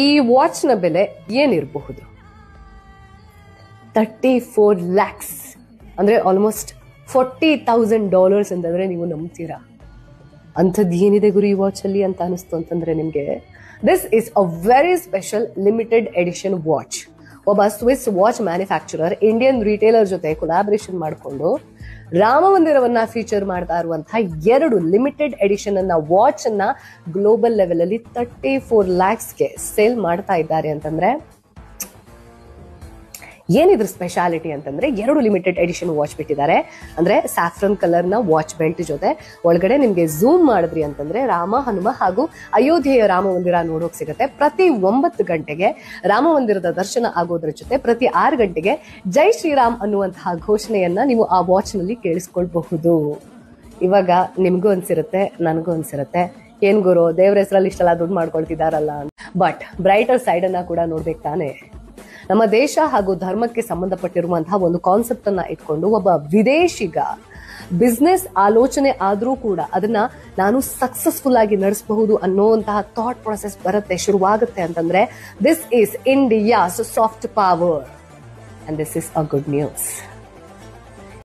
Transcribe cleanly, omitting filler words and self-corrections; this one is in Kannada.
ಈ ವಾಚ್ ನ ಬೆಲೆ ಏನಿರಬಹುದು? 34 lakhs, ಅಂದ್ರೆ ಆಲ್ಮೋಸ್ಟ್ $40,000 ಅಂತಂದ್ರೆ ನೀವು ನಂಬ್ತೀರಾ? ಅಂಥದ್ದು ಏನಿದೆ ಗುರು ಈ ವಾಚ್ ಅಲ್ಲಿ ಅಂತ ಅನಿಸ್ತು ಅಂತಂದ್ರೆ ನಿಮ್ಗೆ, this is a very special limited edition watch. ಒಬ್ಬ Swiss watch manufacturer Indian retailer ಜೊತೆ ಕೊಲಾಬರೇಷನ್ ಮಾಡಿಕೊಂಡು ರಾಮ ಮಂದಿರವನ್ನ ಫೀಚರ್ ಮಾಡ್ತಾ ಇರುವಂತಹ 2 ಲಿಮಿಟೆಡ್ ಎಡಿಷನ್ ಅನ್ನ ವಾಚ್ ಅನ್ನ ಗ್ಲೋಬಲ್ ಲೆವೆಲ್ ಅಲ್ಲಿ 34 lakhsಗೆ ಸೇಲ್ ಮಾಡ್ತಾ ಇದ್ದಾರೆ ಅಂತಂದ್ರೆ ಏನಿದ್ರ ಸ್ಪೆಷಾಲಿಟಿ ಅಂತಂದ್ರೆ 2 ಲಿಮಿಟೆಡ್ ಎಡಿಷನ್ ವಾಚ್ ಬಿಟ್ಟಿದ್ದಾರೆ. ಅಂದ್ರೆ ಸ್ಯಾಫ್ರನ್ ಕಲರ್ ನ ವಾಚ್ ಬೆಲ್ಟ್ ಜೊತೆ ಒಳಗಡೆ ನಿಮ್ಗೆ ಝೂಮ್ ಮಾಡಿದ್ರಿ ಅಂತಂದ್ರೆ ರಾಮ, ಹನುಮ ಹಾಗೂ ಅಯೋಧ್ಯೆಯ ರಾಮ ಮಂದಿರ ನೋಡೋಕ್ ಸಿಗುತ್ತೆ. ಪ್ರತಿ 9 ಗಂಟೆಗೆ ರಾಮ ಮಂದಿರದ ದರ್ಶನ ಆಗೋದ್ರ ಜೊತೆ ಪ್ರತಿ 6 ಗಂಟೆಗೆ ಜೈ ಶ್ರೀರಾಮ್ ಅನ್ನುವಂತಹ ಘೋಷಣೆಯನ್ನ ನೀವು ಆ ವಾಚ್ ನಲ್ಲಿ ಕೇಳಿಸ್ಕೊಳ್ಬಹುದು. ಇವಾಗ ನಿಮ್ಗೂ ಅನ್ಸಿರುತ್ತೆ, ನನಗೂ ಅನ್ಸಿರುತ್ತೆ, ಏನ್ ಗುರು ದೇವ್ರ ಹೆಸರಲ್ಲಿ ಇಷ್ಟೆಲ್ಲ ದುಡ್ಡು ಮಾಡ್ಕೊಳ್ತಿದಾರಲ್ಲ ಅಂತ. ಬಟ್ ಬ್ರೈಟರ್ ಸೈಡ್ ಅನ್ನ ಕೂಡ ನೋಡ್ಬೇಕು ತಾನೆ. ನಮ್ಮ ದೇಶ ಹಾಗೂ ಧರ್ಮಕ್ಕೆ ಸಂಬಂಧಪಟ್ಟಿರುವಂತಹ ಒಂದು ಕಾನ್ಸೆಪ್ಟ್ ಅನ್ನ ಇಟ್ಕೊಂಡು ಒಬ್ಬ ವಿದೇಶಿಗ ಬಿಸ್ನೆಸ್ ಆಲೋಚನೆ ಆದ್ರೂ ಕೂಡ ಅದನ್ನ ನಾನು ಸಕ್ಸಸ್ಫುಲ್ ಆಗಿ ನಡೆಸಬಹುದು ಅನ್ನೋಂತಹ ಥಾಟ್ ಪ್ರೊಸೆಸ್ ಬರುತ್ತೆ, ಶುರುವಾಗುತ್ತೆ ಅಂತಂದ್ರೆ this is India's soft power and this is a good news.